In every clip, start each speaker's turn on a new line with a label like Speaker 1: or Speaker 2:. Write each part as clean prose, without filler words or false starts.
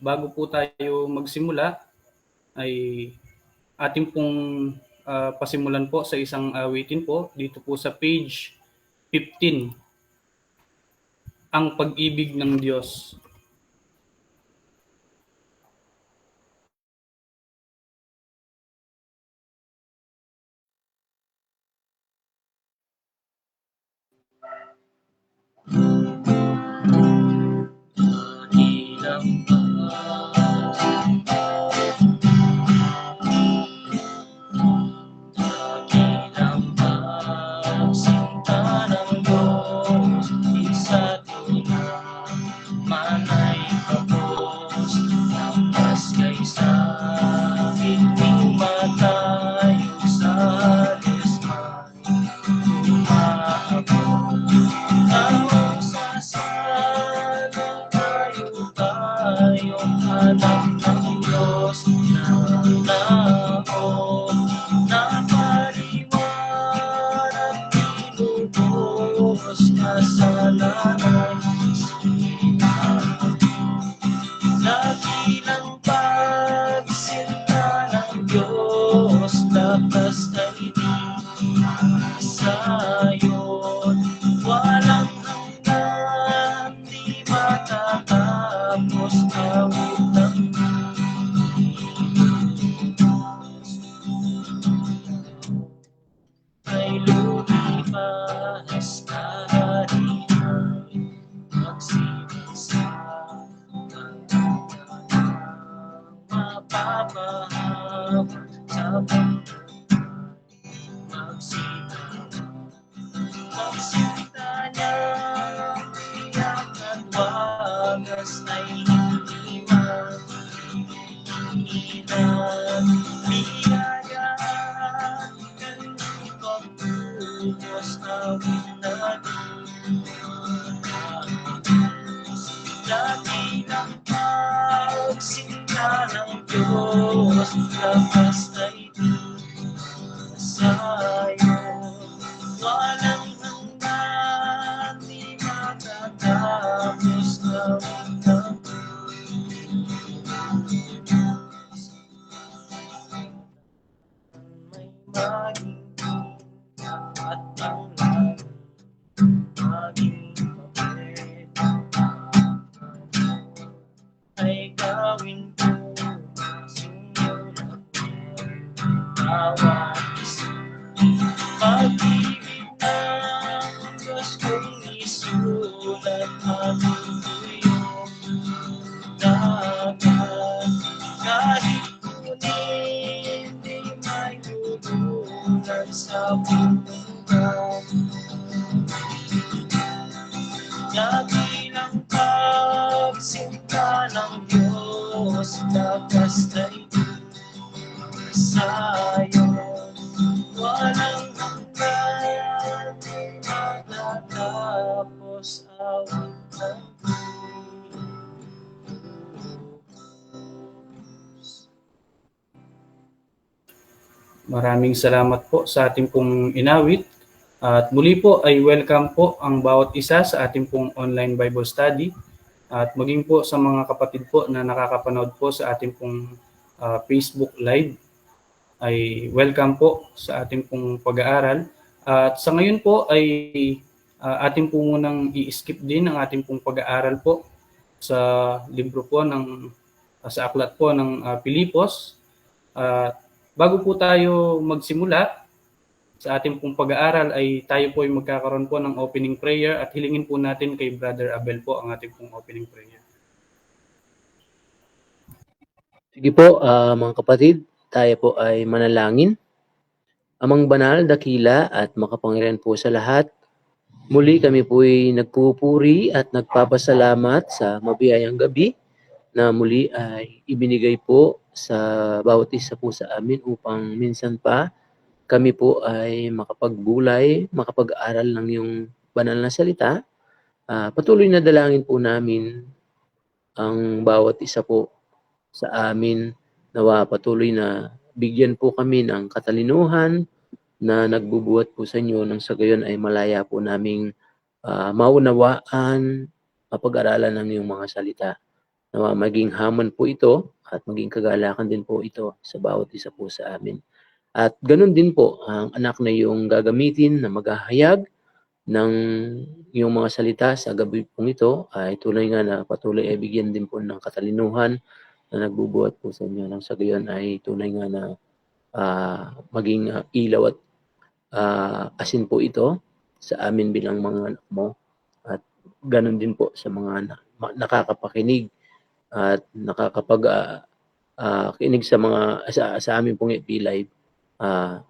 Speaker 1: Bago po tayo magsimula ay ating pong pasimulan po sa isang awitin po dito po sa page 15, Ang Pag-ibig ng Diyos. Maraming salamat po sa ating pong inawit. At muli po ay welcome po ang bawat isa sa ating pong online Bible study. At maging po sa mga kapatid po na nakakapanood po sa ating pong Facebook Live ay welcome po sa ating pong pag-aaral. At sa ngayon po ay ating po munang i-skip din ang ating pong pag-aaral po sa libro po ng sa aklat po ng Pilipos. Bago po tayo magsimula sa ating pong pag-aaral ay tayo po ay magkakaroon po ng opening prayer at hilingin po natin kay Brother Abel po ang ating pong opening prayer.
Speaker 2: Sige po mga kapatid, tayo po ay manalangin. Amang banal, dakila at makapangyarihan po sa lahat, muli kami po ay nagpupuri at nagpapasalamat sa mabiyayang gabi na muli ay ibinigay po sa bawat isa po sa amin upang minsan pa kami po ay makapagbulay, makapag-aral ng iyong banal na salita. Patuloy na dalangin po namin ang bawat isa po sa amin, nawa patuloy na bigyan po kami ng katalinuhan na nagbubuhat po sa inyo nang sa gayon ay malaya po naming maunawaan, mapag-aralan ng iyong mga salita. Nawa maging hamon po ito at maging kagalakan din po ito sa bawat isa po sa amin. At ganun din po, ang anak na yung gagamitin na maghahayag ng yung mga salita sa gabi pong ito ay tunay nga na patuloy ay bigyan din po ng katalinuhan na nagbubuhat po sa inyo. Nang sa gayon ay tunay nga na maging ilaw at asin po ito sa amin bilang mga anak mo. At ganun din po sa mga nakakapakinig at kinig sa mga sa amin pong FB Live.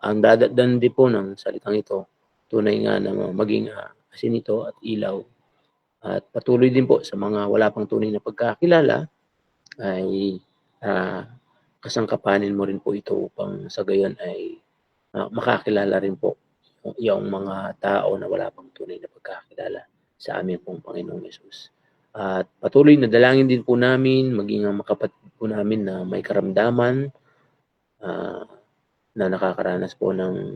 Speaker 2: Ang dadatdan din po ng salitang ito, tunay nga na maging asin ito at ilaw. At patuloy din po sa mga wala pang tunay na pagkakilala ay kasangkapanin mo rin po ito upang sa gayon ay makakilala rin po yung mga tao na wala pang tunay na pagkakilala sa amin pong Panginoong Yesus. At patuloy na dalangin din po namin, maging ang makapatid po namin na may karamdaman na nakakaranas po ng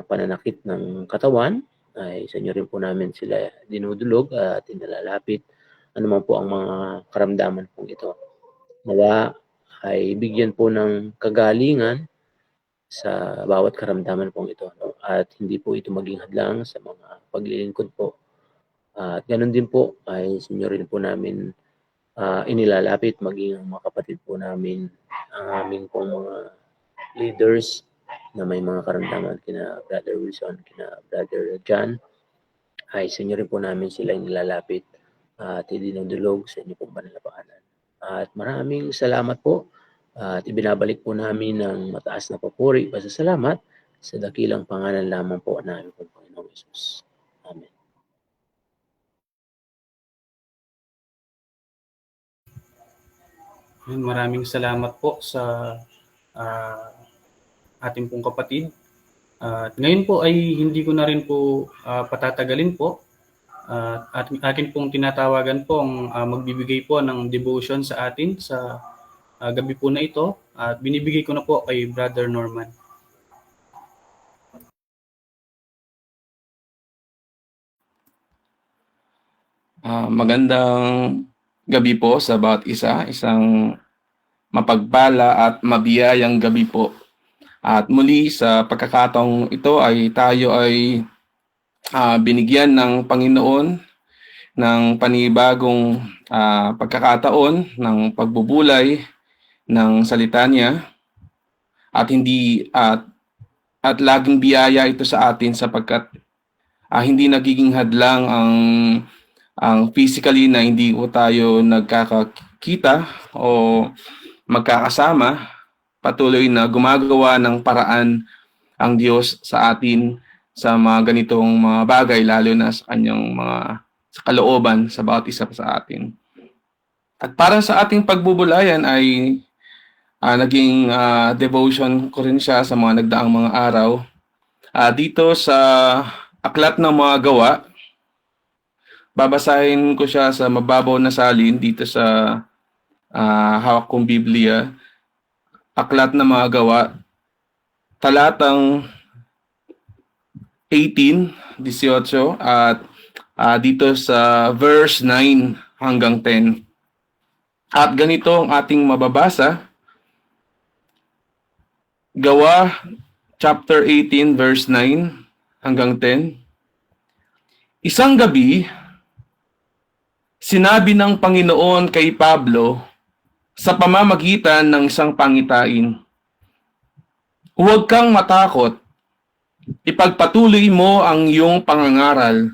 Speaker 2: pananakit ng katawan, ay sa inyo rin po namin sila dinudulog at inalalapit. Ano man po ang mga karamdaman po ito. Nawa ay bigyan po ng kagalingan sa bawat karamdaman pong ito. At hindi po ito maging hadlang sa mga paglilingkod po. At ganun din po ay sa inyo rin po namin inilalapit, maging ang mga kapatid po namin, ang aming pong mga leaders na may mga karamdaman kina Brother Wilson, kina Brother John, ay sa inyo rin po namin sila inilalapit at idinudulog sa inyo pong banal na pangalan. At maraming salamat po at ibinabalik po namin ng mataas na papuri, pasasalamat sa dakilang pangalan lamang po namin po Panginoong Yesus. Amen.
Speaker 1: Maraming salamat po sa ating pong kapatid. At ngayon po ay hindi ko na rin po patatagalin po. At akin pong tinatawagan po ang magbibigay po ng devotion sa atin sa gabi po na ito. At binibigay ko na po kay Brother Norman.
Speaker 3: Magandang gabi po sa bawat isa. Isang mapagpala at mabiyayang gabi po. At muli sa pagkakataong ito ay tayo ay binigyan ng Panginoon ng panibagong pagkakataon ng pagbubulay ng salita niya at hindi at laging biyaya ito sa atin sapagkat hindi nagiging hadlang ang physically na hindi po tayo nagkakakita o magkakasama. Patuloy na gumagawa ng paraan ang Diyos sa atin sa mga ganitong mga bagay, lalo na sa kanyang mga sa kalooban sa bawat isa sa atin. At para sa ating pagbubulayan ay naging devotion ko rin siya sa mga nagdaang mga araw. Dito sa Aklat ng Mga Gawa, babasahin ko siya sa mababaw na salin dito sa hawak kong Biblia. Aklat ng Mga Gawa, talatang 18, 18 at dito sa verse 9 hanggang 10. At ganito ang ating mababasa. Gawa chapter 18 verse 9 hanggang 10. Isang gabi, sinabi ng Panginoon kay Pablo sa pamamagitan ng isang pangitain, "Huwag kang matakot. Ipagpatuloy mo ang iyong pangangaral.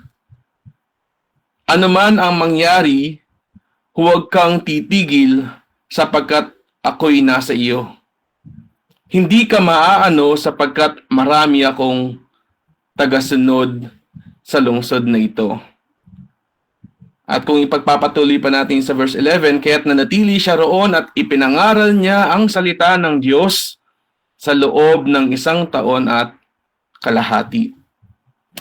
Speaker 3: Ano man ang mangyari, huwag kang titigil sapagkat ako'y nasa iyo. Hindi ka maaano sapagkat marami akong tagasunod sa lungsod na ito." At kung ipagpapatuloy pa natin sa verse 11, kaya't nanatili siya roon at ipinangaral niya ang salita ng Diyos sa loob ng 1 taon at kalahati.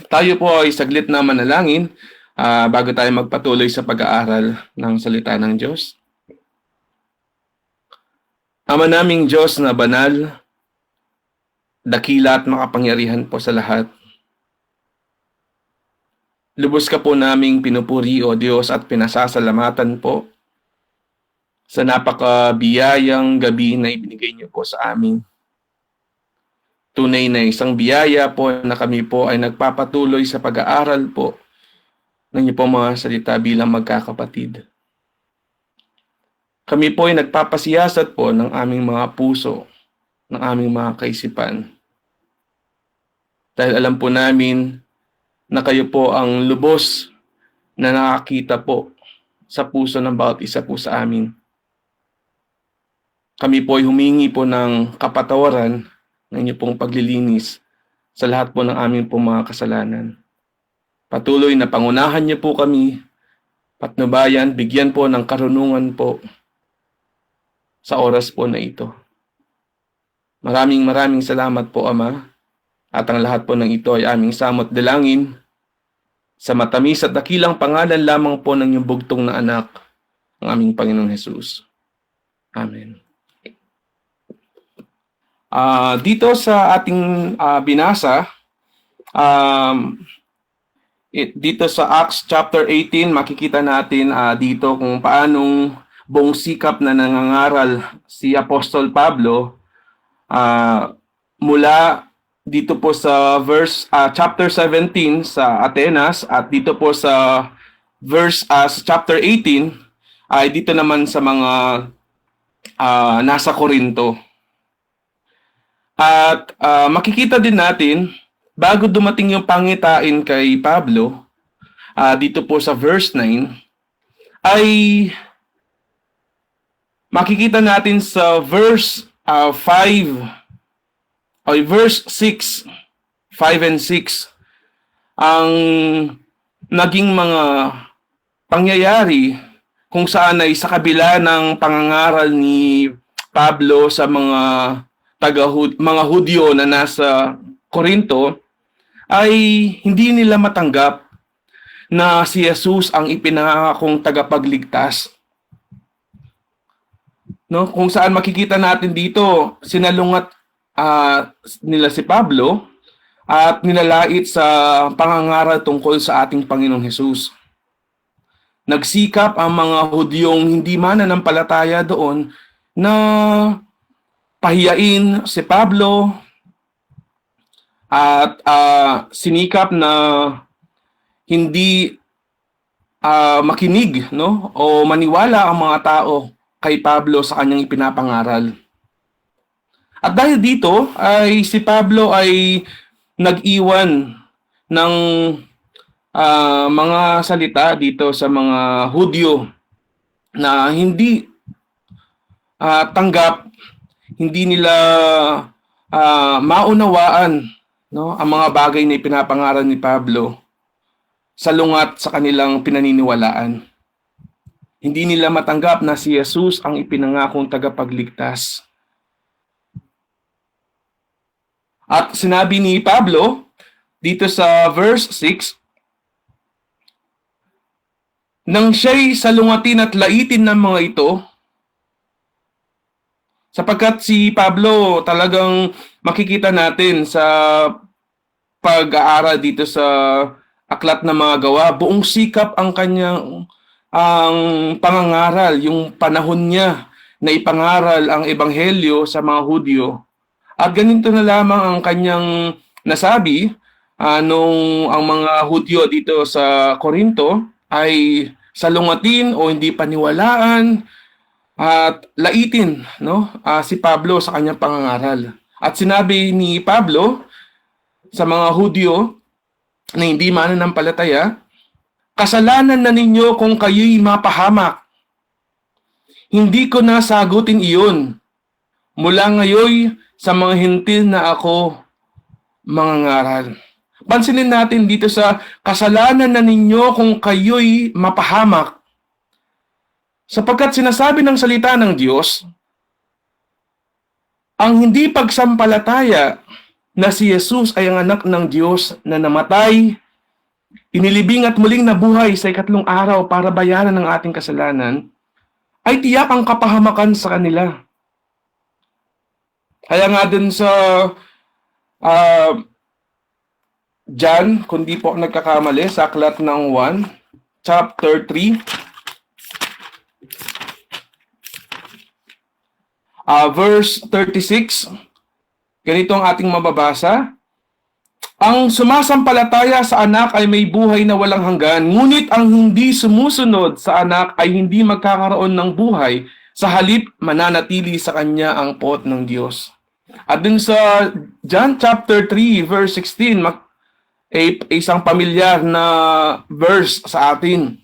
Speaker 3: Tayo po ay saglit na manalangin bago tayo magpatuloy sa pag-aaral ng salita ng Diyos. Ama naming Diyos na banal, dakila at makapangyarihan po sa lahat, lubos ka po naming pinupuri, O Diyos, at pinasasalamatan po sa napakabiyayang gabi na ibinigay niyo po sa amin. Tunay na isang biyaya po na kami po ay nagpapatuloy sa pag-aaral po ng inyong po mga salita bilang magkakapatid. Kami po ay nagpapasiyasat po ng aming mga puso, ng aming mga kaisipan. Dahil alam po namin na kayo po ang lubos na nakakita po sa puso ng bawat isa po sa amin. Kami po ay humingi po ng kapatawaran ng inyong pong paglilinis sa lahat po ng aming po mga kasalanan. Patuloy na pangunahan niyo po kami, patnubayan, bigyan po ng karunungan po sa oras po na ito. Maraming salamat po, Ama, at ang lahat po ng ito ay aming samot dalangin sa matamis at dakilang pangalan lamang po ng iyong bugtong na anak, ang aming Panginoong Hesus. Amen. Dito sa ating binasa, dito sa Acts chapter 18, makikita natin dito kung paanong buong sikap na nangangaral si Apostol Pablo mula dito po sa chapter 17 sa Atenas at dito po sa chapter 18 ay dito naman sa mga nasa Corinto. At makikita din natin, bago dumating yung pangitain kay Pablo, dito po sa verse 9, ay makikita natin sa verse 6, 5 and 6, ang naging mga pangyayari kung saan ay sa kabila ng pangangaral ni Pablo sa mga mga Hudyo na nasa Corinto, ay hindi nila matanggap na si Jesus ang ipinangakong tagapagligtas. No, kung saan makikita natin dito, sinalungat nila si Pablo at nilalait sa pangangaral tungkol sa ating Panginoong Hesus. Nagsikap ang mga Hudyong hindi mananampalataya doon na pahiyain si Pablo at sinikap na hindi makinig, no, o maniwala ang mga tao kay Pablo sa kanyang ipinapangaral. At dahil dito ay si Pablo ay nag-iwan ng mga salita dito sa mga Hudyo na hindi tanggap, hindi nila maunawaan, no, ang mga bagay na ipinapangaral ni Pablo salungat sa kanilang pinaniniwalaan. Hindi nila matanggap na si Jesus ang ipinangakong tagapagligtas. At sinabi ni Pablo dito sa verse 6, nang siya'y salungatin at laitin ng mga ito, sapagkat si Pablo talagang makikita natin sa pag-aaral dito sa Aklat ng Mga Gawa, buong sikap ang kanyang pangangaral, yung panahon niya na ipangaral ang ebanghelyo sa mga Hudyo. At ganito na lamang ang kanyang nasabi nung ang mga Hudyo dito sa Corinto ay salungatin o hindi paniwalaan at laitin, no, si Pablo sa kanyang pangangaral. At sinabi ni Pablo sa mga Hudyo na hindi mananampalataya, kasalanan na ninyo kung kayo'y mapahamak. Hindi ko na sagutin iyon. Mula ngayon sa mga hintil na ako mangangaral. Pansinin natin dito sa kasalanan na ninyo kung kayo'y mapahamak. Sapagkat sinasabi ng salita ng Diyos, ang hindi pagsampalataya na si Jesus ay ang anak ng Diyos na namatay, inilibing at muling nabuhay sa ikatlong araw para bayaran ng ating kasalanan, ay tiyak ang kapahamakan sa kanila. Kaya nga dun sa John, kung di po ako nagkakamali, sa aklat ng 1, chapter 3, verse 36. Ganito ang ating mababasa. Ang sumasampalataya sa anak ay may buhay na walang hanggan, ngunit ang hindi sumusunod sa anak ay hindi magkakaroon ng buhay, sa halip mananatili sa kanya ang pot ng Diyos. At dun sa John chapter 3 verse 16, isang pamilyar na verse sa atin.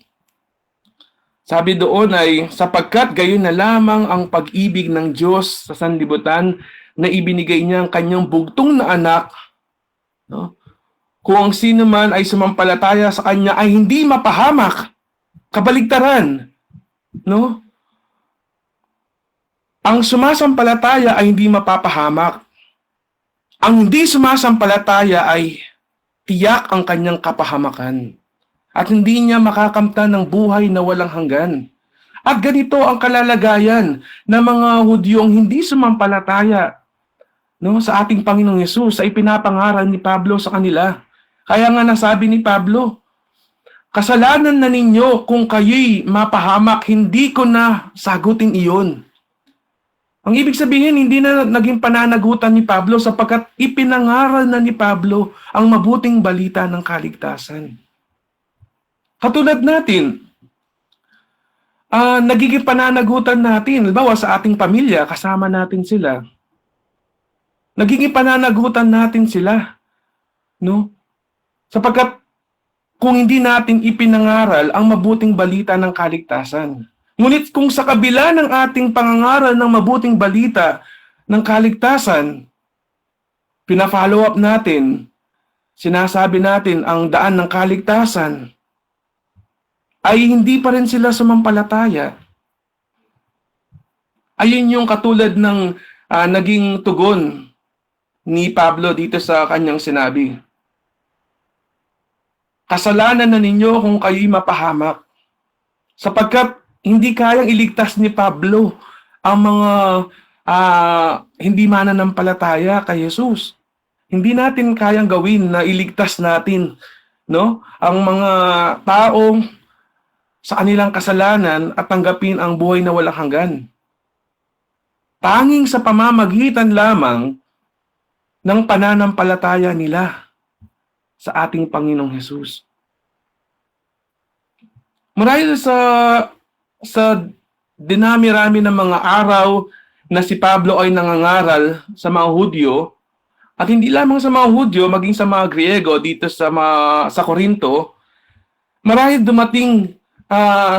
Speaker 3: Sabi doon ay, sapagkat gayon na lamang ang pag-ibig ng Diyos sa sanlibutan na ibinigay niya ang kanyang bugtong na anak, no? Kung ang sino man ay sumampalataya sa kanya ay hindi mapahamak. Kabaligtaran, no? Ang sumasampalataya ay hindi mapapahamak. Ang hindi sumasampalataya ay tiyak ang kanyang kapahamakan. At hindi niya makakamtan ng buhay na walang hanggan. At ganito ang kalalagayan ng mga Hudyong hindi sumampalataya, no, sa ating Panginoong Yesus, sa ipinapangaral ni Pablo sa kanila. Kaya nga nasabi ni Pablo, kasalanan na ninyo kung kayo'y mapahamak, hindi ko na sagutin iyon. Ang ibig sabihin, hindi na naging pananagutan ni Pablo sapagkat ipinangaral na ni Pablo ang mabuting balita ng kaligtasan. Katulad natin, nagiging pananagutan natin, halimbawa sa ating pamilya, kasama natin sila. Nagiging pananagutan natin sila, no? Sapagkat kung hindi natin ipinangaral ang mabuting balita ng kaligtasan. Ngunit kung sa kabila ng ating pangangaral ng mabuting balita ng kaligtasan, pina-follow up natin, sinasabi natin ang daan ng kaligtasan, ay hindi pa rin sila sumampalataya. Ayun yung katulad ng naging tugon ni Pablo dito sa kanyang sinabi. Kasalanan na ninyo kung kayo'y mapahamak. Sapagkat hindi kayang iligtas ni Pablo ang mga hindi mananampalataya kay Jesus. Hindi natin kayang gawin na iligtas natin, no, ang mga taong sa kanilang kasalanan at tanggapin ang buhay na walang hanggan. Tanging sa pamamagitan lamang ng pananampalataya nila sa ating Panginoong Hesus. Marahil sa dinami-rami ng mga araw na si Pablo ay nangangaral sa mga Hudyo, at hindi lamang sa mga Hudyo, maging sa mga Griego dito sa Korinto, marahil dumating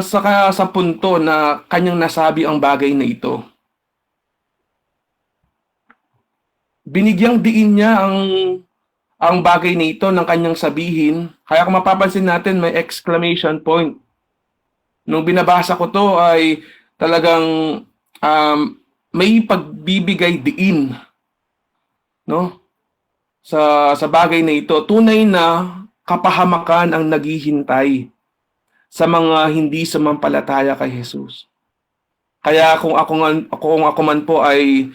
Speaker 3: sa punto na kanyang nasabi ang bagay na ito. Binigyang diin niya ang bagay na ito ng kanyang sabihin. Kaya kung mapapansin natin, may exclamation point. Nung binabasa ko to ay talagang may pagbibigay diin, no? Sa bagay na ito, tunay na kapahamakan ang naghihintay sa mga hindi sumampalataya kay Jesus. Kaya kung ako man po ay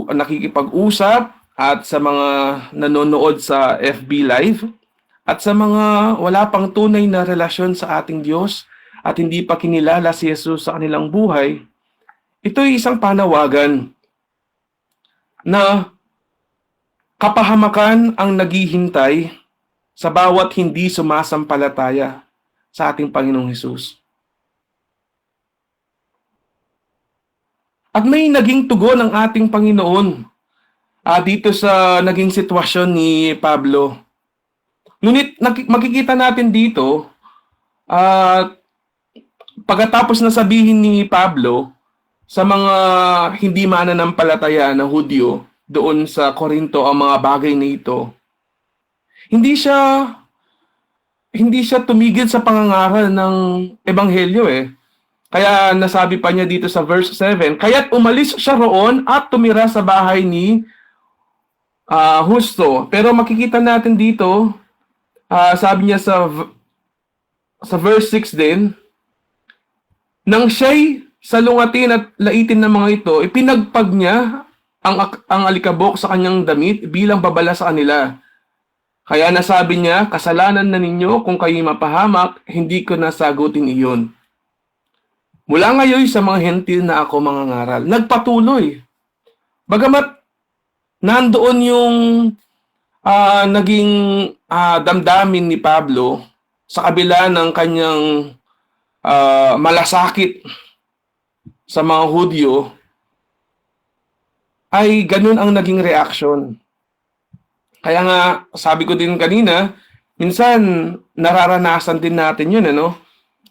Speaker 3: nakikipag-usap at sa mga nanonood sa FB Live, at sa mga wala pang tunay na relasyon sa ating Diyos at hindi pa kinilala si Jesus sa kanilang buhay, ito ay isang panawagan na kapahamakan ang naghihintay sa bawat hindi sumasampalataya sa ating Panginoong Jesus. At may naging tugon ng ating Panginoon dito sa naging sitwasyon ni Pablo. Ngunit makikita natin dito, pagkatapos na sabihin ni Pablo sa mga hindi mananampalataya na Hudyo doon sa Korinto ang mga bagay na ito, hindi siya tumigil sa pangangaral ng ebanghelyo eh. Kaya nasabi pa niya dito sa verse 7, kaya't umalis siya roon at tumira sa bahay ni Justo. Pero makikita natin dito, sabi niya sa verse 6 din, nang siya'y salungatin at laitin ng mga ito, ipinagpag niya ang alikabok sa kanyang damit bilang babala sa kanila. Kaya nasabi niya, kasalanan na ninyo kung kayo'y mapahamak, hindi ko nasagutin iyon. Mula ngayon sa mga hentil na ako mangangaral. Nagpatuloy. Bagamat nandoon yung naging damdamin ni Pablo sa kabila ng kanyang malasakit sa mga Hudyo, ay ganun ang naging reaksyon. Kaya nga, sabi ko din kanina, minsan nararanasan din natin yun, ano?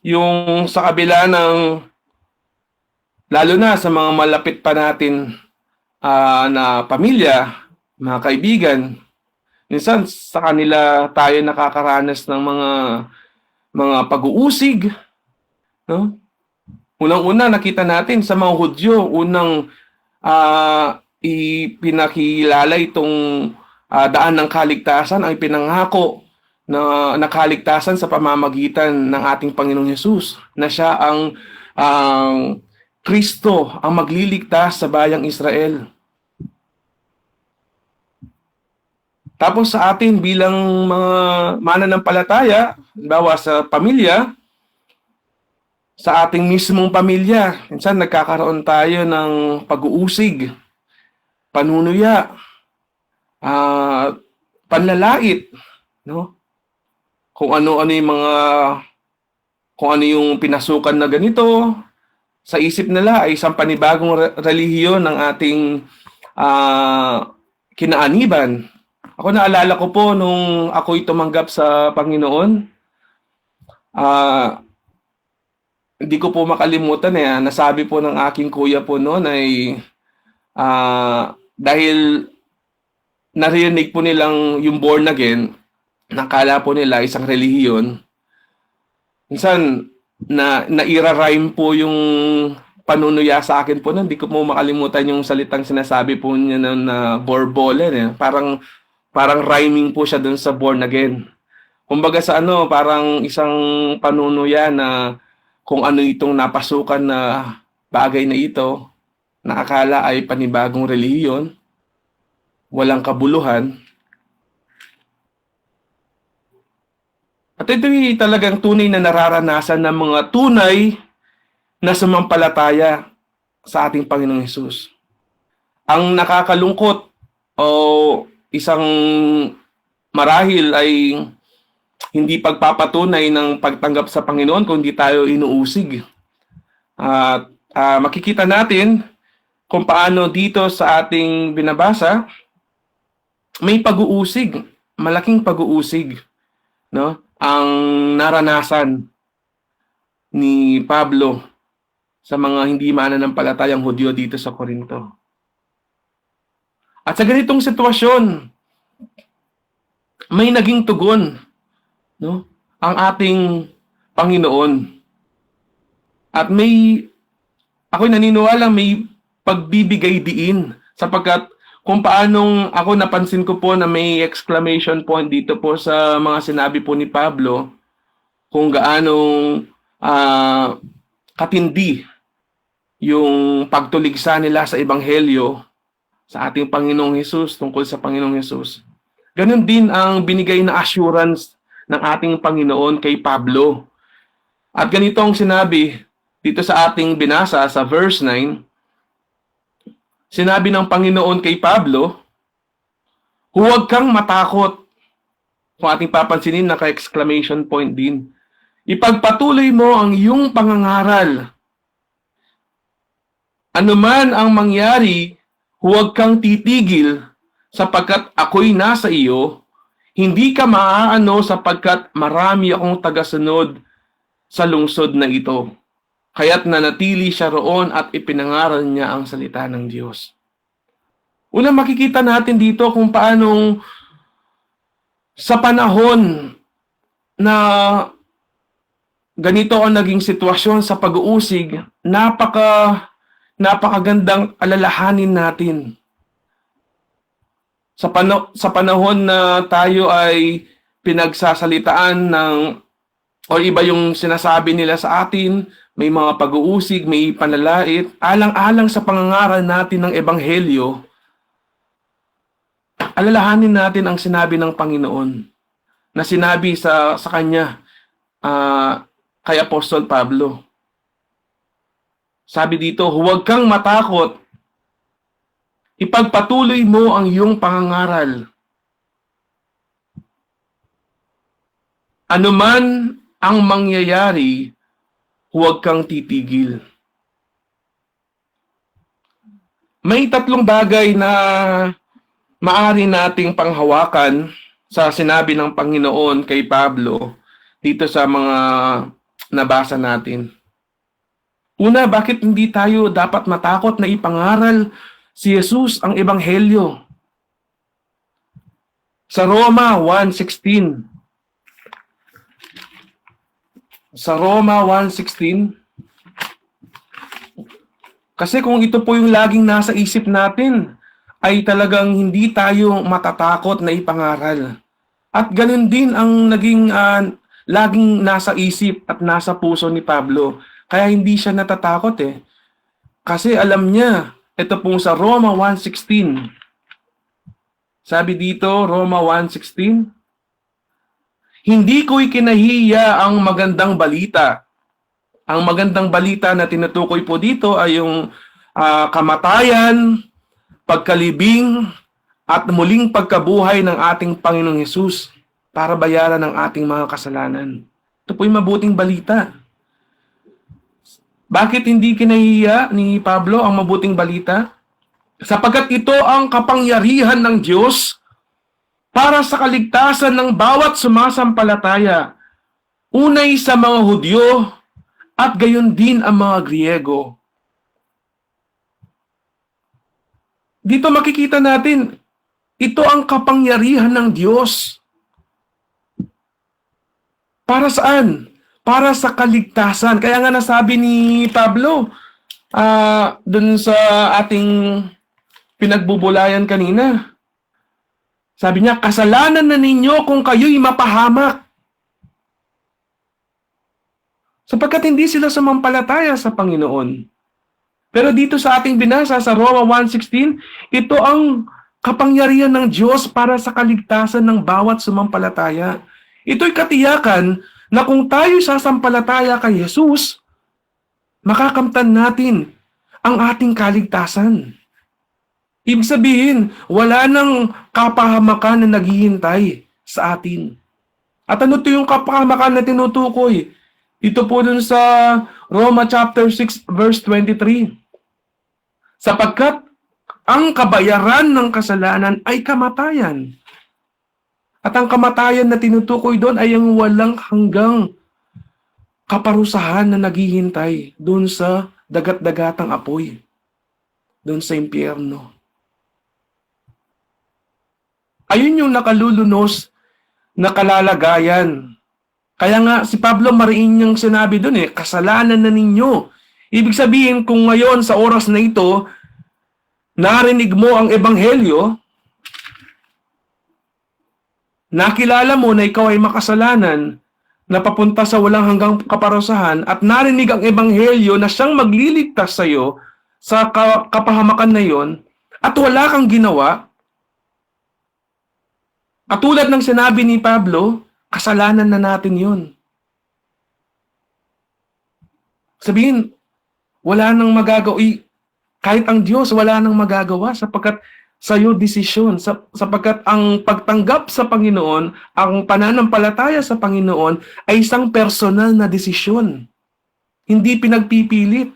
Speaker 3: Yung sa kabila ng, lalo na sa mga malapit pa natin na pamilya, mga kaibigan, minsan sa kanila tayo nakakaranas ng mga pag-uusig, no? Unang-una nakita natin sa mga Hudyo, unang ipinakilala itong daan ng kaligtasan ay pinangako na nakaligtasan sa pamamagitan ng ating Panginoong Hesus, na siya ang Kristo, ang magliligtas sa bayang Israel. Tapos sa atin bilang mga mananampalataya, halimbawa sa pamilya, sa ating mismong pamilya, minsan nagkakaroon tayo ng pag-uusig, panunuya, panlalait, no? Kung ano yung pinasukan na ganito, sa isip nila ay isang panibagong relihiyon ng ating kinaaniban. Ako naalala ko po nung ako'y tumanggap sa Panginoon, hindi ko po makalimutan nasabi po ng aking kuya po noon ay dahil narinig po nilang yung born again, nakala po nila isang relihiyon. Minsan naira-rhyme po yung panunuya sa akin po noon. Hindi ko po makalimutan yung salitang sinasabi po niya na borbolen. Parang rhyming po siya dun sa born again. Kumbaga sa parang isang panunuya na kung ano itong napasukan na bagay na ito, na akala ay panibagong relihiyon, walang kabuluhan. At ito'y talagang tunay na nararanasan ng mga tunay na sumampalataya sa ating Panginoong Hesus. Ang nakakalungkot o isang marahil ay hindi pagpapatunay ng pagtanggap sa Panginoon kung hindi tayo inuusig. At makikita natin kung paano dito sa ating binabasa, may pag-uusig, malaking pag-uusig, no? Ang naranasan ni Pablo sa mga hindi mananampalatayang Hudyo dito sa Korinto. At sa ganitong sitwasyon, may naging tugon, no? Ang ating Panginoon. At ako'y naniniwala may pagbibigay diin, sapagkat kung paanong ako napansin ko po na may exclamation point dito po sa mga sinabi po ni Pablo, kung gaanong katindi yung pagtuligsa nila sa Ebanghelyo sa ating Panginoong Hesus, tungkol sa Panginoong Hesus. Ganon din ang binigay na assurance ng ating Panginoon kay Pablo. At ganito ang sinabi dito sa ating binasa sa verse 9, sinabi ng Panginoon kay Pablo, huwag kang matakot. Kung ating papansinin, naka-exclamation point din. Ipagpatuloy mo ang iyong pangangaral. Ano man ang mangyari, huwag kang titigil sapagkat ako'y nasa iyo. Hindi ka maaano sapagkat marami akong tagasunod sa lungsod na ito. Kaya't nanatili siya roon at ipinangaral niya ang salita ng Diyos. Una, makikita natin dito kung paanong sa panahon na ganito ang naging sitwasyon sa pag-uusig, napakagandang alalahanin natin. Sa panahon na tayo ay pinagsasalitaan o iba yung sinasabi nila sa atin, may mga pag-uusig, may panlalait, alang-alang sa pangangaral natin ng Ebanghelyo, alalahanin natin ang sinabi ng Panginoon na sinabi sa kanya kay Apostol Pablo. Sabi dito, huwag kang matakot. Ipagpatuloy mo ang iyong pangangaral. Ano man ang mangyayari, huwag kang titigil. May tatlong bagay na maaari nating panghawakan sa sinabi ng Panginoon kay Pablo dito sa mga nabasa natin. Una, bakit hindi tayo dapat matakot na ipangaral si Jesus ang Ebanghelyo? Sa Roma 1:16. Sa Roma 1:16. Kasi kung ito po yung laging nasa isip natin, ay talagang hindi tayo matatakot na ipangaral. At ganun din ang naging laging nasa isip at nasa puso ni Pablo. Kaya hindi siya natatakot eh. Kasi alam niya, ito pong sa Roma 1:16. Sabi dito, Roma 1:16, hindi ko ikinahiya ang magandang balita. Ang magandang balita na tinutukoy po dito ay yung kamatayan, pagkalibing, at muling pagkabuhay ng ating Panginoong Hesus para bayaran ang ating mga kasalanan. Ito po yung mabuting balita. Bakit hindi kinahiya ni Pablo ang mabuting balita? Sapagkat ito ang kapangyarihan ng Diyos para sa kaligtasan ng bawat sumasampalataya, unay sa mga Hudyo at gayon din ang mga Griego. Dito makikita natin, ito ang kapangyarihan ng Diyos. Para saan? Para sa kaligtasan. Kaya nga nasabi ni Pablo, dun sa ating pinagbubulayan kanina, sabi niya, kasalanan na ninyo kung kayo'y mapahamak. Sapagkat hindi sila sumampalataya sa Panginoon. Pero dito sa ating binasa sa Roma 1:16, ito ang kapangyarihan ng Diyos para sa kaligtasan ng bawat sumampalataya. Ito'y katiyakan na kung tayo sasampalataya kay Jesus, makakamtan natin ang ating kaligtasan. Ibig sabihin, wala nang kapahamakan na naghihintay sa atin. At ano ito yung kapahamakan na tinutukoy? Ito po dun sa Roma chapter 6 verse 23. Sapagkat ang kabayaran ng kasalanan ay kamatayan. At ang kamatayan na tinutukoy doon ay ang walang hanggang kaparusahan na naghihintay doon sa dagat-dagatang apoy, doon sa impyerno. Ayun yung nakalulunos na kalalagayan. Kaya nga si Pablo mariin niyang sinabi doon kasalanan na ninyo. Ibig sabihin kung ngayon sa oras na ito, narinig mo ang Ebanghelyo, nakilala mo na ikaw ay makasalanan, na papunta sa walang hanggang kaparusahan, at narinig ang Ebanghelyo na siyang magliligtas sa iyo sa kapahamakan na yon, at wala kang ginawa, katulad ng sinabi ni Pablo, kasalanan na natin yun. Sabihin, wala nang magagawa. Kahit ang Diyos, wala nang magagawa sapagkat sa iyo desisyon. Sapagkat ang pagtanggap sa Panginoon, ang pananampalataya sa Panginoon ay isang personal na desisyon. Hindi pinagpipilit.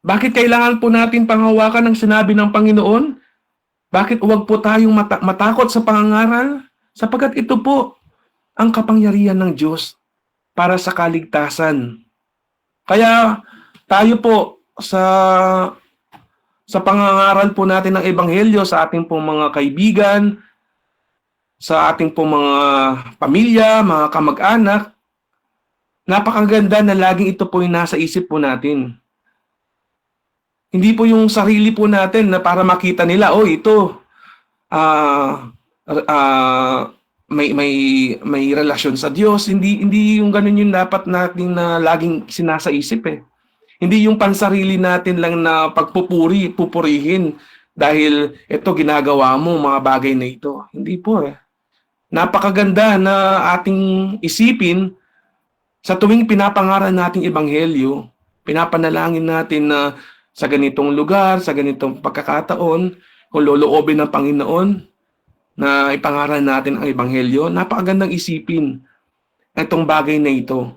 Speaker 3: Bakit kailangan po natin panghawakan ang sinabi ng Panginoon? Bakit huwag po tayong matakot sa pangangaral? Sapagkat ito po ang kapangyarihan ng Diyos para sa kaligtasan. Kaya tayo po sa pangangaral po natin ng Ebanghelyo sa ating pong mga kaibigan, sa ating pong mga pamilya, mga kamag-anak, napakaganda na laging ito po yung nasa isip po natin. Hindi po yung sarili po natin na para makita nila, ito, may relasyon sa Diyos. Hindi yung ganun yung dapat natin na laging sinasa isip eh. Hindi yung pansarili natin lang na pupurihin dahil ito ginagawa mo mga bagay na ito. Hindi po eh. Napakaganda na ating isipin sa tuwing pinapangaral nating ebanghelyo, pinapanalangin natin na sa ganitong lugar, sa ganitong pagkakataon, kung loloobin ng Panginoon na ipangaral natin ang ebanghelyo, napakagandang isipin itong bagay na ito.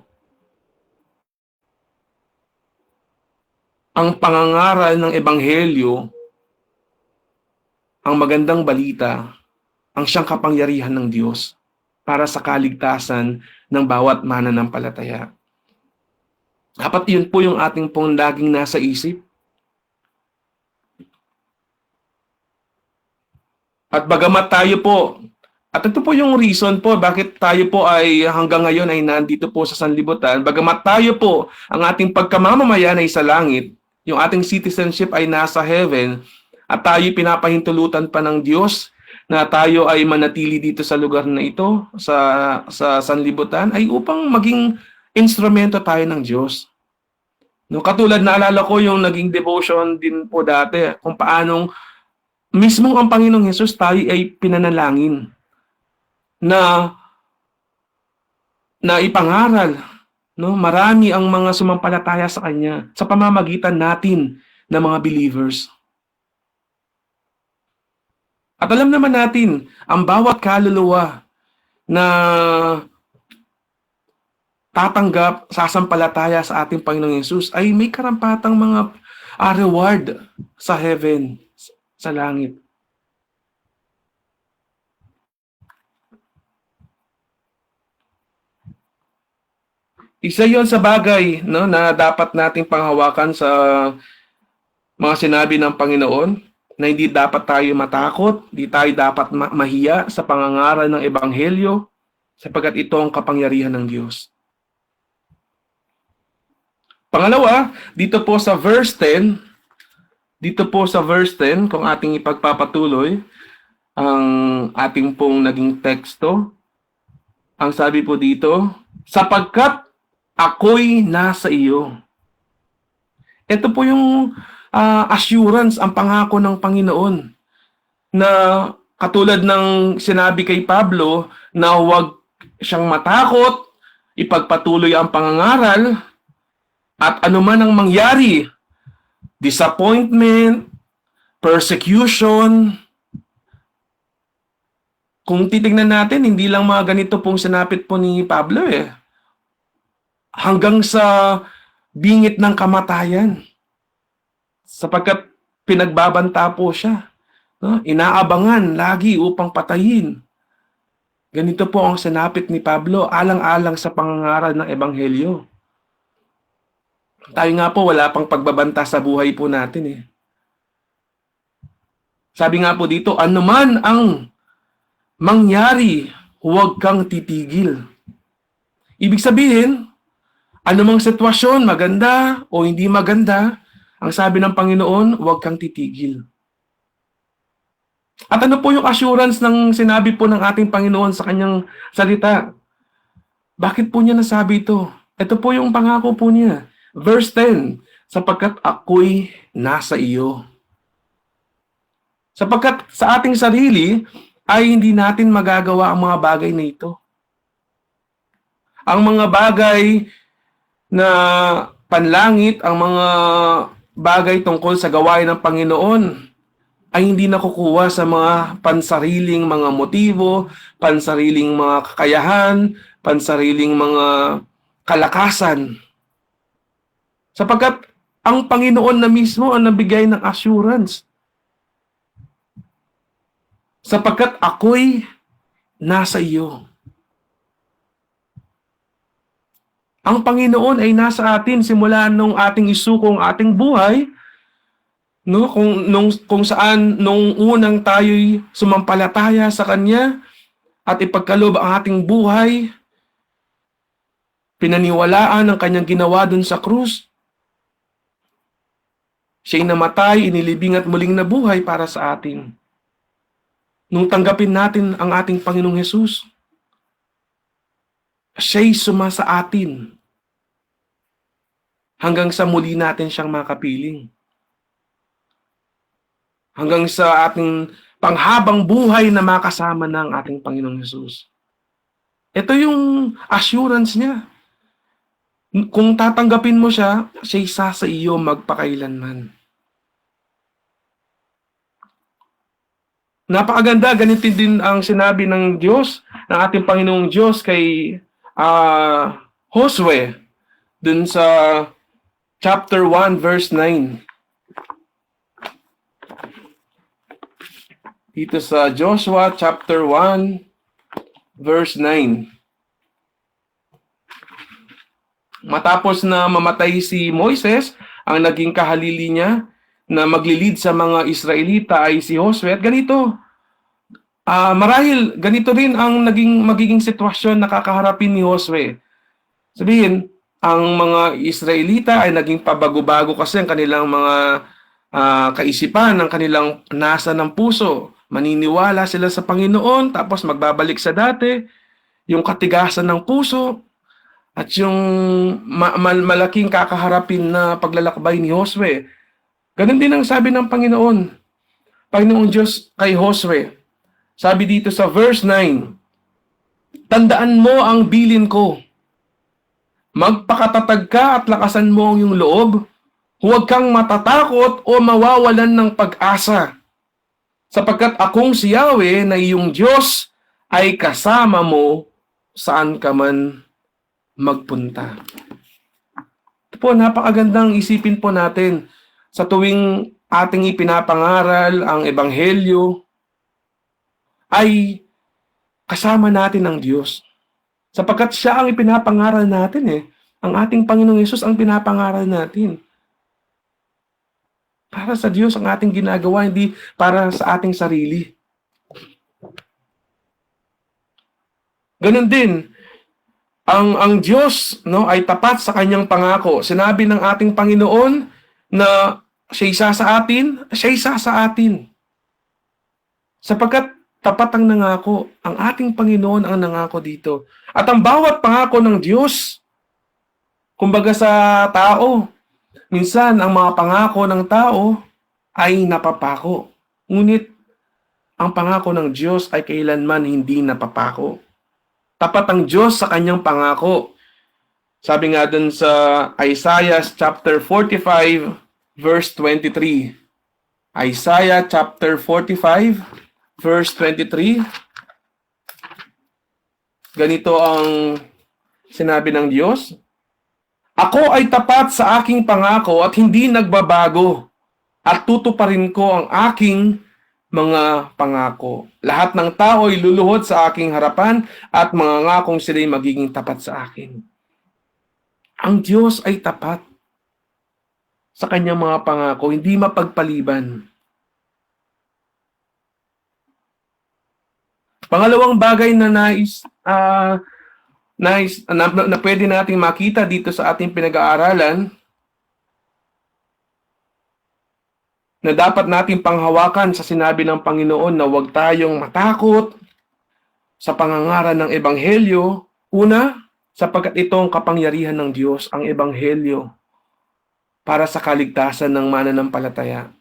Speaker 3: Ang pangangaral ng ebanghelyo, ang magandang balita, ang siyang kapangyarihan ng Diyos para sa kaligtasan ng bawat mananampalataya. Dapat yun po yung ating pong laging nasa isip. At bagamat tayo po, at ito po yung reason po bakit tayo po ay hanggang ngayon ay nandito po sa sanlibutan, bagamat tayo po, ang ating pagkamamamayan ay sa langit, yung ating citizenship ay nasa heaven, at tayo pinapahintulutan pa ng Diyos na tayo ay manatili dito sa lugar na ito, sa sanlibutan, ay upang maging instrumento tayo ng Diyos. No, katulad naalala ko yung naging devotion din po dati, kung paanong mismo ang Panginoong Hesus tayo ay pinanalangin na ipangaral. No, marami ang mga sumampalataya sa Kanya sa pamamagitan natin ng mga believers. At alam naman natin, ang bawat kaluluwa na tatanggap, sasampalataya sa ating Panginoong Hesus ay may karampatang mga reward sa heaven, sa langit. Isa yon sa bagay, no, na dapat nating panghawakan sa mga sinabi ng Panginoon, na hindi dapat tayo matakot, hindi tayo dapat mahiya sa pangangaral ng ebanghelyo, sapagkat ito ang kapangyarihan ng Diyos. Pangalawa, dito po sa verse 10, kung ating ipagpapatuloy ang ating pong naging teksto, ang sabi po dito, sapagkat ako'y nasa iyo. Ito po yung assurance, ang pangako ng Panginoon, na katulad ng sinabi kay Pablo na huwag siyang matakot, ipagpatuloy ang pangangaral, at anuman ang mangyari, disappointment, persecution, kung titignan natin, hindi lang mga ganito pong sinapit po ni Pablo eh. Hanggang sa bingit ng kamatayan. Sapagkat pinagbabanta po siya. No? Inaabangan lagi upang patayin. Ganito po ang sinapit ni Pablo, alang-alang sa pangangaral ng ebanghelyo. Tayo nga po, wala pang pagbabanta sa buhay po natin eh. Sabi nga po dito, anuman ang mangyari, huwag kang titigil. Ibig sabihin, anumang sitwasyon, maganda o hindi maganda, ang sabi ng Panginoon, huwag kang titigil. At ano po yung assurance ng sinabi po ng ating Panginoon sa kanyang salita? Bakit po niya nasabi ito? Ito po yung pangako po niya. Verse 10, sapagkat ako'y nasa iyo. Sapagkat sa ating sarili, ay hindi natin magagawa ang mga bagay na ito. Ang mga bagay na panlangit, ang mga bagay tungkol sa gawain ng Panginoon ay hindi nakukuha sa mga pansariling mga motibo, pansariling mga kakayahan, pansariling mga kalakasan. Sapagkat ang Panginoon na mismo ang nabigay ng assurance. Sapagkat ako'y nasa iyo. Ang Panginoon ay nasa atin simula nung ating isukong ating buhay, no? Kung saan nung unang tayo'y sumampalataya sa Kanya at ipagkaloob ang ating buhay, pinaniwalaan ang Kanyang ginawa dun sa krus. Siya'y namatay, inilibing at muling nabuhay para sa atin. Nung tanggapin natin ang ating Panginoong Hesus, siya'y sumasa atin hanggang sa muli natin siyang makapiling. hanggang sa ating panghabang buhay na makasama ng ating Panginoong Hesus. Ito yung assurance niya. Kung tatanggapin mo siya, siya isa sa iyo magpakailanman. Napakaganda, ganito din ang sinabi ng Diyos, ng ating Panginoong Diyos kay Josue, dun sa chapter 1 verse 9. Dito sa Joshua chapter 1 verse 9. Matapos na mamatay si Moises, ang naging kahalili niya na maglilid sa mga Israelita ay si Josue. At ganito, marahil ganito rin ang magiging sitwasyon na kakaharapin ni Josue. Sabihin, ang mga Israelita ay naging pabago-bago kasi ang kanilang mga kaisipan, ang kanilang nasa ng puso. Maniniwala sila sa Panginoon, tapos magbabalik sa dati, yung katigasan ng puso, at yung malaking kakaharapin na paglalakbay ni Josue. Ganun din ang sabi ng Panginoong Diyos kay Josue. Sabi dito sa verse 9, tandaan mo ang bilin ko. Magpakatatag ka at lakasan mo ang iyong loob. Huwag kang matatakot o mawawalan ng pag-asa. Sapagkat akong si Yahweh na iyong Diyos ay kasama mo saan ka man magpunta. Ito po, napakagandang isipin po natin sa tuwing ating ipinapangaral ang Ebanghelyo, ay kasama natin ang Diyos. Sapagkat siya ang ipinapangaral natin eh. Ang ating Panginoong Hesus ang pinapangaral natin. Para sa Diyos ang ating ginagawa, hindi para sa ating sarili. Ganun din, ang Diyos ay tapat sa kanyang pangako. Sinabi ng ating Panginoon na siya isa sa atin, siya isa sa atin. Sapagkat tapat ang nangako, ang ating Panginoon ang nangako dito. At ang bawat pangako ng Diyos, kumbaga sa tao, minsan ang mga pangako ng tao ay napapako. Ngunit ang pangako ng Diyos ay kailanman hindi napapako. Tapat ang Diyos sa kanyang pangako. Sabi nga dun sa Isaiah chapter 45 verse 23. Isaiah chapter 45 verse 23. Ganito ang sinabi ng Diyos. Ako ay tapat sa aking pangako at hindi nagbabago at tutuparin ko ang aking mga pangako. Lahat ng tao ay luluhod sa aking harapan at mga ngakong sila'y magiging tapat sa akin. Ang Diyos ay tapat sa kanyang mga pangako, hindi mapagpaliban. Pangalawang bagay na na pwede nating makita dito sa ating pinag-aaralan na dapat nating panghawakan sa sinabi ng Panginoon na huwag tayong matakot sa pangangaral ng Ebanghelyo. Una, sapagkat itong kapangyarihan ng Diyos, ang Ebanghelyo, para sa kaligtasan ng mananampalataya.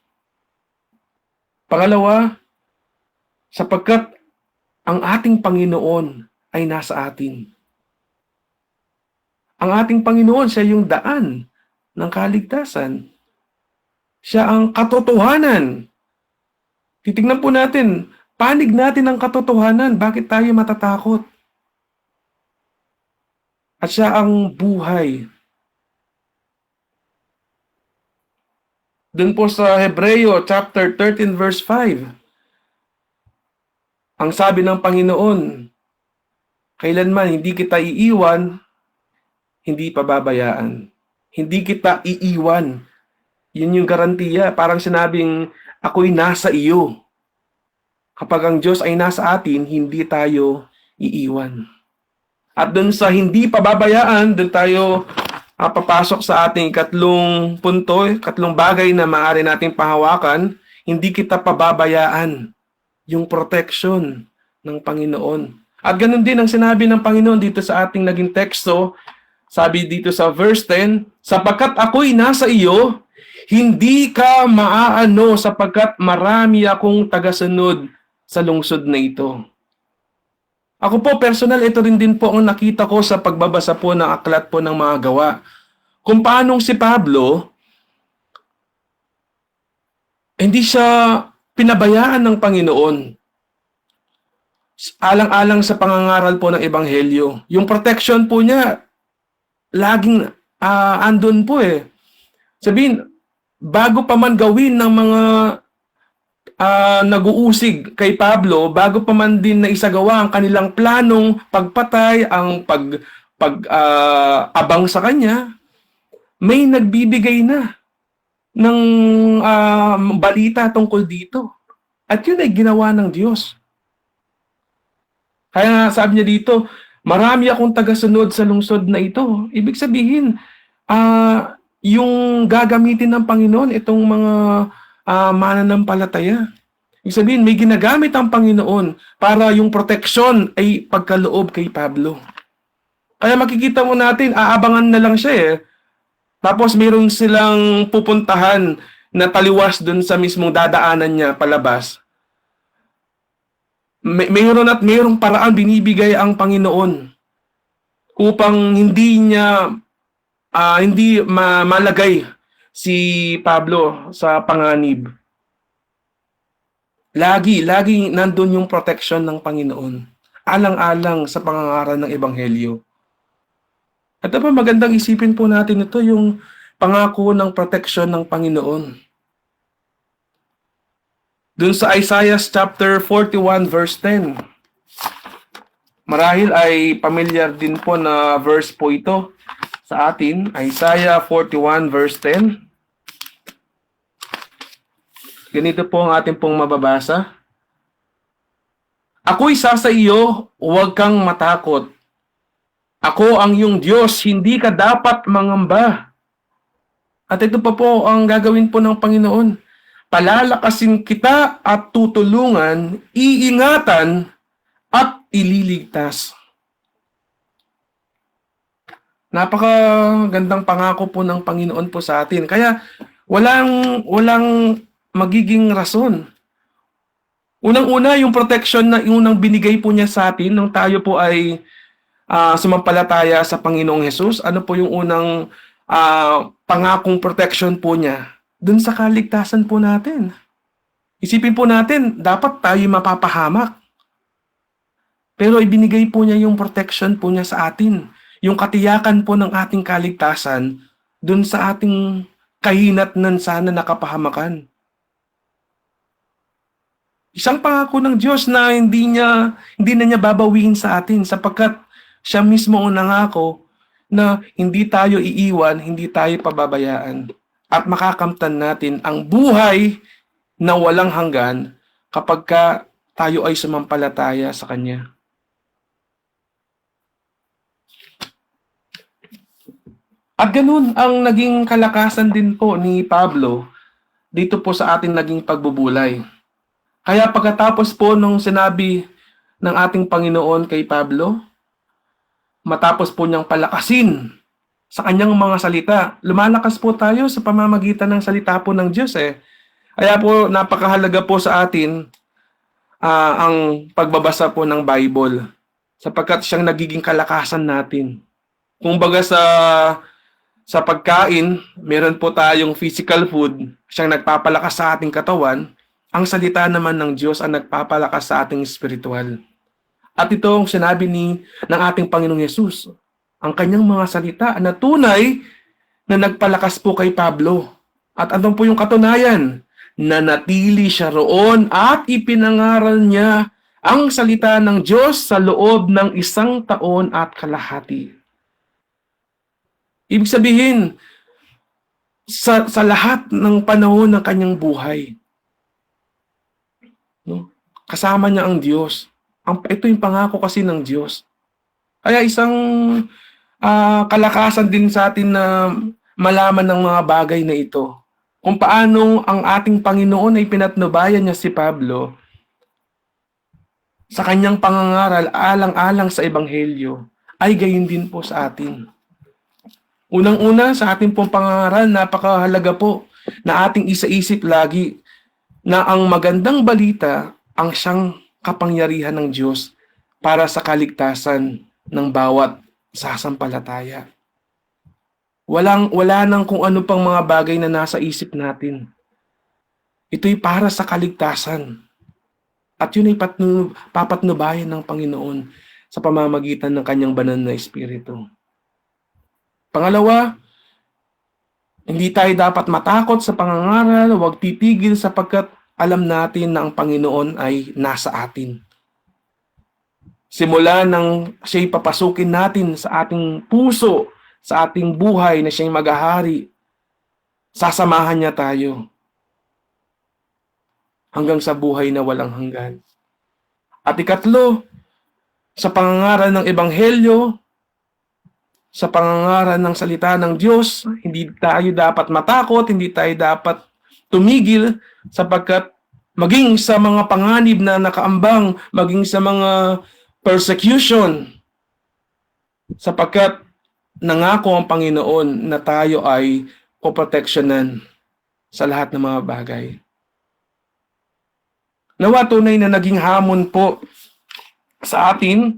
Speaker 3: Pangalawa, sapagkat ang ating Panginoon ay nasa atin. Ang ating Panginoon, siya yung daan ng kaligtasan. Siya ang katotohanan. Titignan po natin, panig natin ang katotohanan. Bakit tayo matatakot? At siya ang buhay. Doon po sa Hebreo chapter 13 verse 5. Ang sabi ng Panginoon, kailanman hindi kita iiwan, hindi pababayaan. Hindi kita iiwan. Yun yung garantiya. Parang sinabing, ako'y nasa iyo. Kapag ang Diyos ay nasa atin, hindi tayo iiwan. At dun sa hindi pababayaan, dun tayo papasok sa ating ikatlong punto, ikatlong bagay na maaari nating pahawakan, hindi kita pababayaan. Yung protection ng Panginoon. At ganun din ang sinabi ng Panginoon dito sa ating naging teksto. Sabi dito sa verse 10, sapagkat ako'y nasa iyo, Hindi ka maaano sapagkat marami akong tagasunod sa lungsod na ito. Ako po, personal, ito rin din po ang nakita ko sa pagbabasa po ng aklat po ng mga gawa. Kung paanong si Pablo, hindi siya pinabayaan ng Panginoon. Alang-alang sa pangangaral po ng Ebanghelyo. Yung protection po niya, laging andun po eh. Sabihin, bago pa man gawin ng mga nag-uusig kay Pablo, bago pa man din na isagawa ang kanilang planong pagpatay, ang abang sa kanya, may nagbibigay na ng balita tungkol dito. At yun ay ginawa ng Diyos. Kaya nga sabi niya dito, marami akong tagasunod sa lungsod na ito. Ibig sabihin, yung gagamitin ng Panginoon itong mga mananampalataya. Ibig sabihin, may ginagamit ang Panginoon para yung proteksyon ay pagkaloob kay Pablo. Kaya makikita mo natin, aabangan na lang siya eh. Tapos mayroon silang pupuntahan na taliwas dun sa mismong dadaanan niya palabas. Mayroon at mayroong paraan binibigay ang Panginoon upang hindi malagay si Pablo sa panganib. Lagi nandun yung protection ng Panginoon. Alang-alang sa pangangaral ng Ebanghelyo. At pa magandang isipin po natin ito, yung pangako ng protection ng Panginoon. Dun sa Isaiah chapter 41 verse 10. Marahil ay familiar din po na verse po ito sa atin. Isaiah 41 verse 10. Ganito po ang ating pong mababasa. Ako'y sa iyo, huwag kang matakot. Ako ang iyong Diyos, hindi ka dapat mangamba. At ito pa po ang gagawin po ng Panginoon. Palalakasin kita at tutulungan, iingatan at ililigtas. Napakagandang pangako po ng Panginoon po sa atin. Kaya walang magiging rason. Unang-una, yung protection na unang binigay po niya sa atin nung tayo po ay sumampalataya sa Panginoong Hesus. Ano po yung unang pangakong protection po niya? Dun sa kaligtasan po natin. Isipin po natin, dapat tayo mapapahamak. Pero ibinigay po niya yung protection po niya sa atin. Yung katiyakan po ng ating kaligtasan dun sa ating kahinatnan sana nakapahamakan. Isang pangako ng Diyos na hindi na niya babawiin sa atin sapagkat siya mismo ang nangako na hindi tayo iiwan, hindi tayo pababayaan. At makakamtan natin ang buhay na walang hanggan kapag tayo ay sumampalataya sa Kanya. At ganun ang naging kalakasan din po ni Pablo dito po sa ating naging pagbubulay. Kaya pagkatapos po nung sinabi ng ating Panginoon kay Pablo, matapos po niyang palakasin sa kanyang mga salita, lumalakas po tayo sa pamamagitan ng salita po ng Diyos eh. Kaya po napakahalaga po sa atin ang pagbabasa po ng Bible sapagkat siyang nagiging kalakasan natin. Kung baga sa pagkain, meron po tayong physical food, siyang nagpapalakas sa ating katawan. Ang salita naman ng Diyos ang nagpapalakas sa ating spiritual. At ito ang sinabi ng ating Panginoong Hesus. Ang kanyang mga salita na tunay na nagpalakas po kay Pablo. At ano po yung katunayan? Nanatili siya roon at ipinangaral niya ang salita ng Diyos sa loob ng 1 taon at kalahati. Ibig sabihin, sa lahat ng panahon ng kanyang buhay, no? Kasama niya ang Diyos. Ito yung pangako kasi ng Diyos. Kaya isang kalakasan din sa atin na malaman ng mga bagay na ito. Kung paano ang ating Panginoon ay pinatnubayan niya si Pablo sa kanyang pangangaral alang-alang sa Ebanghelyo, ay gayon din po sa atin. Unang-una sa ating pong pangangaral, napakahalaga po na ating isaisip lagi na ang magandang balita ang siyang kapangyarihan ng Diyos para sa kaligtasan ng bawat sasampalataya. Wala nang kung ano pang mga bagay na nasa isip natin. Ito'y para sa kaligtasan. At yun ay papatnubayan ng Panginoon sa pamamagitan ng kanyang banal na Espiritu. Pangalawa, hindi tayo dapat matakot sa pangangaral, huwag titigil sapagkat alam natin na ang Panginoon ay nasa atin. Simula nang siya'y papasukin natin sa ating puso, sa ating buhay na siya'y maghahari, sasamahan niya tayo hanggang sa buhay na walang hanggan. At ikatlo, sa pangangaral ng Ebanghelyo, sa pangangaral ng salita ng Diyos, hindi tayo dapat matakot, hindi tayo dapat tumigil sapagkat maging sa mga panganib na nakaambang, maging sa mga persecution, sapagkat nangako ang Panginoon na tayo ay poproteksyonan sa lahat ng mga bagay. Nawa tunay na naging hamon po sa atin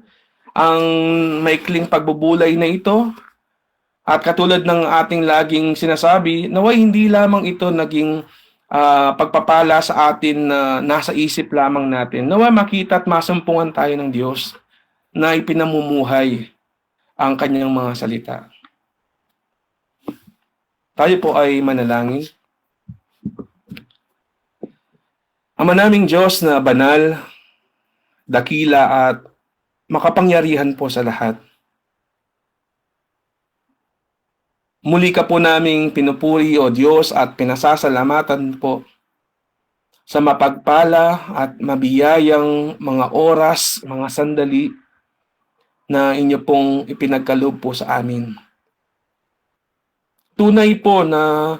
Speaker 3: ang maikling pagbubulay na ito. At katulad ng ating laging sinasabi, naway hindi lamang ito naging pagpapala sa atin na nasa isip lamang natin. Naway makita at masumpungan tayo ng Diyos na ipinamumuhay ang kanyang mga salita. Tayo po ay manalangin. Ama naming Diyos na banal, dakila at makapangyarihan po sa lahat. Muli ka po naming pinupuri o Diyos at pinasasalamatan po sa mapagpala at mabiyayang mga oras, mga sandali na inyo pong ipinagkaloob po sa amin. Tunay po na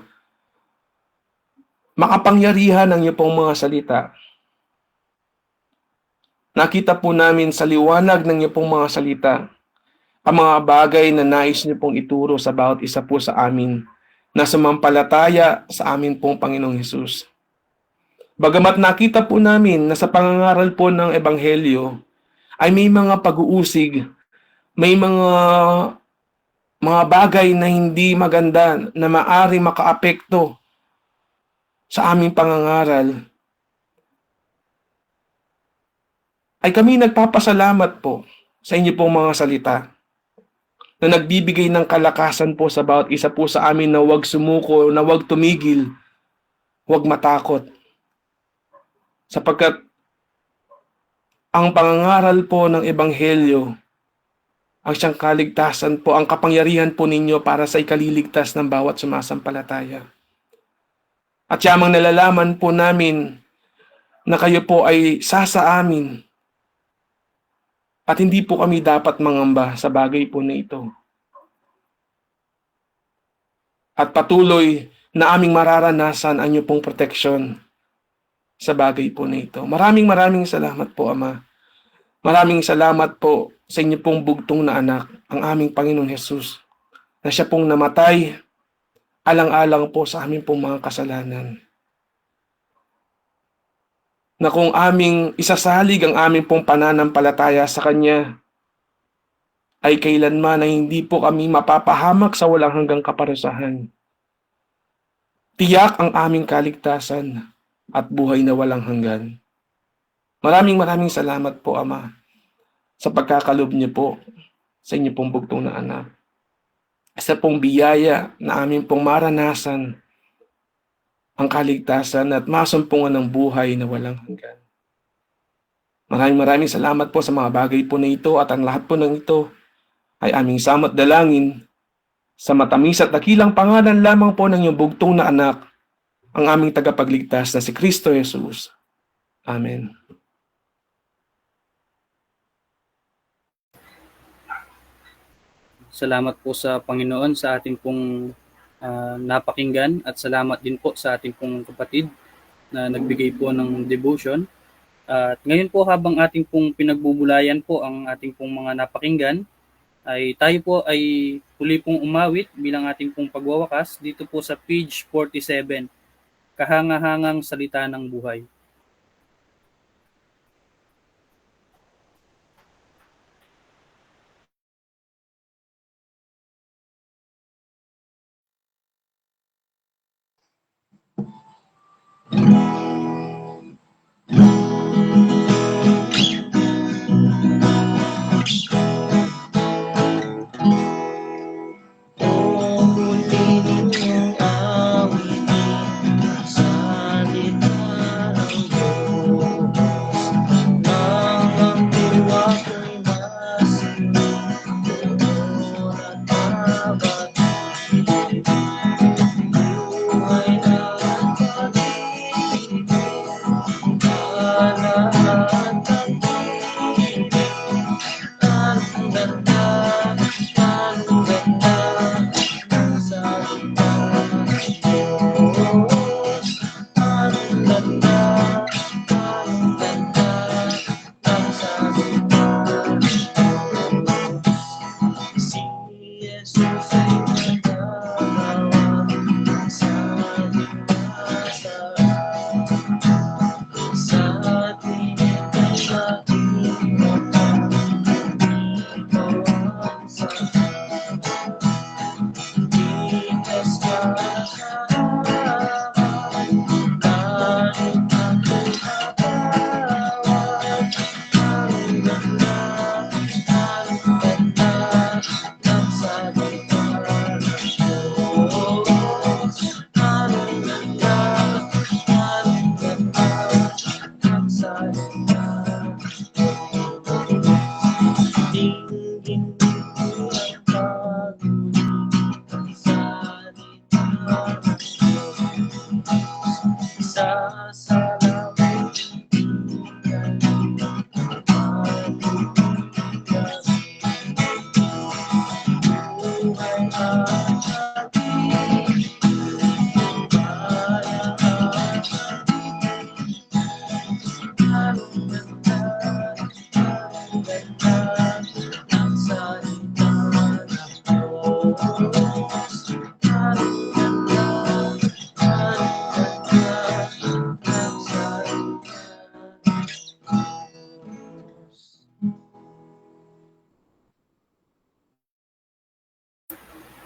Speaker 3: makapangyarihan ang inyo pong mga salita. Nakita po namin sa liwanag ng inyo pong mga salita ang mga bagay na nais niyo pong ituro sa bawat isa po sa amin na sumampalataya sa amin pong Panginoong Hesus. Bagamat nakita po namin na sa pangangaral po ng Ebanghelyo ay may mga pag-uusig, may mga bagay na hindi maganda na maari makaapekto sa aming pangangaral, ay kami nagpapasalamat po sa inyo pong mga salita na nagbibigay ng kalakasan po sa bawat isa po sa amin na huwag sumuko, na huwag tumigil, huwag matakot. Sapagkat ang pangangaral po ng Ebanghelyo, ang siyang kaligtasan po, ang kapangyarihan po ninyo para sa ikaliligtas ng bawat sumasampalataya. At yamang nalalaman po namin na kayo po ay sasa amin at hindi po kami dapat mangamba sa bagay po na ito. At patuloy na aming mararanasan ang inyo pong proteksyon sa bagay po na ito. Maraming salamat po, Ama. Maraming salamat po sa inyo pong bugtong na anak, ang aming Panginoong Hesus, na siya pong namatay alang-alang po sa aming pong mga kasalanan. Na kung aming isasalig ang aming pong pananampalataya sa Kanya, ay kailanman ay hindi po kami mapapahamak sa walang hanggang kaparusahan. Tiyak ang aming kaligtasan at buhay na walang hanggan. Maraming salamat po, Ama, sa pagkakalob niyo po sa inyo pong bugtong na anak. Isa pong biyaya na amin pong maranasan ang kaligtasan at masumpungan ng buhay na walang hanggan. Maraming salamat po sa mga bagay po na ito at ang lahat po ng ito ay aming samot dalangin sa matamis at dakilang pangalan lamang po ng iyong bugtong na anak, ang aming tagapagligtas na si Kristo Jesus. Amen.
Speaker 1: Salamat po sa Panginoon sa ating pong napakinggan at salamat din po sa ating pong kapatid na nagbigay po ng devotion. At ngayon po habang ating pong pinagbubulayan po ang ating pong mga napakinggan, ay tayo po ay huli pong umawit bilang ating pong pagwawakas dito po sa page 47, Kahangahangang Salita ng Buhay.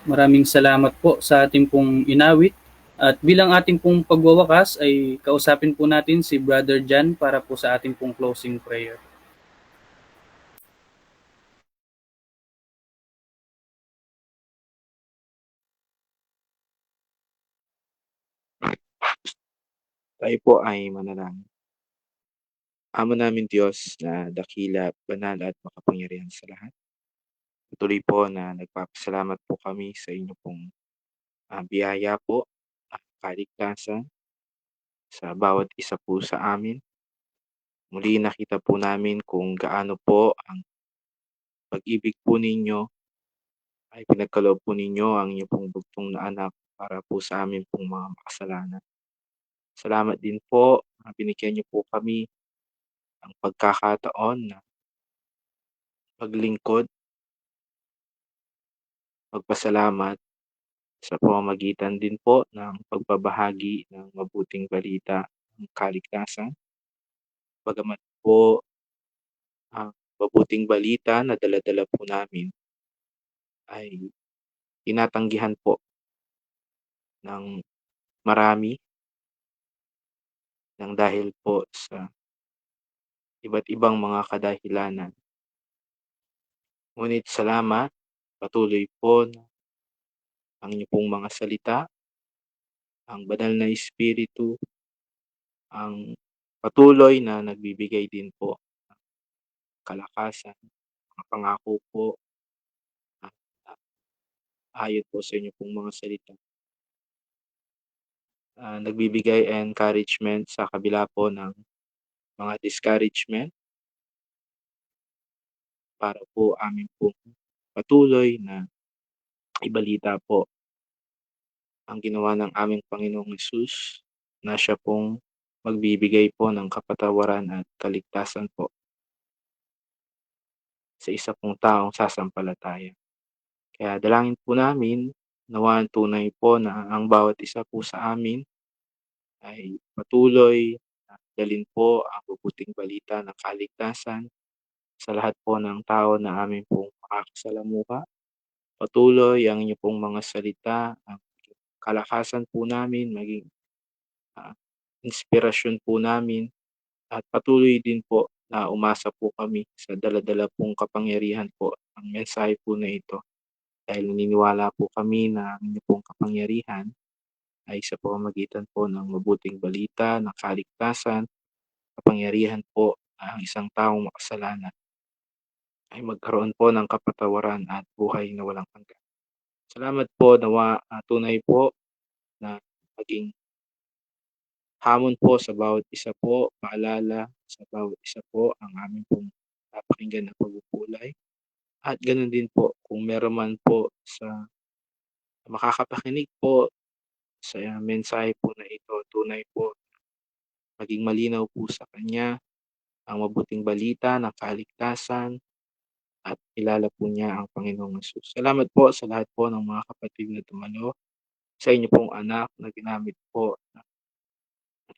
Speaker 1: Maraming salamat po sa ating pong inawit. At bilang ating pong pagwawakas ay kausapin po natin si Brother Jan para po sa ating pong closing prayer.
Speaker 4: Tayo po ay manalangin. Ama namin Diyos na dakila, banal at makapangyarihan sa lahat. Patuloy po na nagpapasalamat po kami sa inyo pong biyaya po at kaligtasan sa bawat isa po sa amin. Muli nakita po namin kung gaano po ang pag-ibig po ninyo ay pinagkaloob po ninyo ang inyong pong bugtong na anak para po sa amin pong mga makasalanan. Salamat din po na binigyan niyo po kami ang pagkakataon na maglingkod, magpasalamat sa pamamagitan din po ng pagbabahagi ng mabuting balita ng kaligtasan. Bagamat po ang mabuting balita na dala-dala po namin ay tinatanggihan po ng marami ng dahil po sa iba't ibang mga kadahilanan. Ngunit salamat, patuloy po na ang inyong pong mga salita, ang banal na Espiritu, ang patuloy na nagbibigay din po ng kalakasan, mga pangako po, at ayon po sa inyong pong mga salita. Nagbibigay encouragement sa kabila po ng mga discouragement para po amin pong patuloy na ibalita po ang ginawa ng aming Panginoong Hesus na siya pong magbibigay po ng kapatawaran at kaligtasan po sa isa pong taong sasampalataya. Kaya dalangin po namin, nawaan tunay po na ang bawat isa po sa amin ay patuloy na dalhin po ang mabuting balita ng kaligtasan sa lahat po ng tao na amin pong makakasalamuha. Patuloy ang inyo pong mga salita, ang kalakasan po namin, maging ah, inspirasyon po namin, at patuloy din po na umasa po kami sa dala-dala pong kapangyarihan po ng mensahe po na ito. Dahil naniniwala po kami na ang inyong pong kapangyarihan ay sa pamamagitan po ng mabuting balita, ng kaligtasan, kapangyarihan po na ang isang taong makasalanan ay magkaroon po ng kapatawaran at buhay na walang hanggan. Salamat po, nawa tunay po na maging hamon po sa bawat isa po, paalala sa bawat isa po ang aming pong napakinggan na pagpupulay. At ganoon din po, kung meron man po sa makakapakinig po sa mensahe po na ito, tunay po maging malinaw po sa kanya ang mabuting balita ng kaligtasan at kilala po niya ang Panginoong Hesus. Salamat po sa lahat po ng mga kapatid na dumalo, sa inyo pong anak na ginamit po na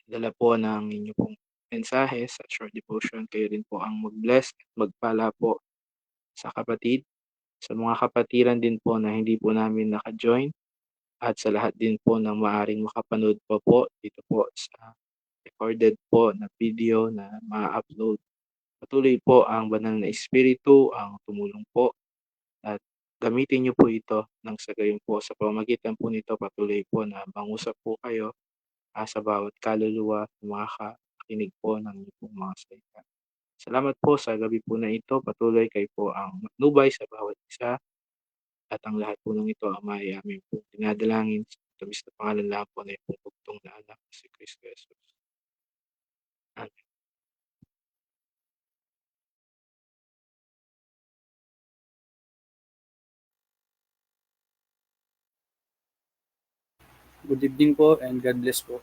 Speaker 4: dala po ng inyo pong mensahe sa short devotion. Kayo din po ang mag-bless at magpala po sa kapatid, sa mga kapatiran din po na hindi po namin naka-join, at sa lahat din po na maaaring makapanood po dito po sa recorded po na video na ma-upload. Patuloy po ang banal na espiritu ang tumulong po at gamitin niyo po ito nang sa gayon po sa pamamagitan po nito patuloy po na mangusap po kayo sa bawat kaluluwa na makakakinig po ng inyong pong mga salita. Salamat po sa gabi po na ito. Patuloy kayo po ang matnubay sa bawat isa, at ang lahat po ng ito ang may aming po dinadalangin sa tamis na pangalan lang po na ipong bugtong na anak si Kristo Jesus. Amen.
Speaker 1: Good evening po and God bless po.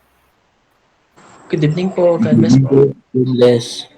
Speaker 5: Good evening po. God bless po.
Speaker 2: God bless.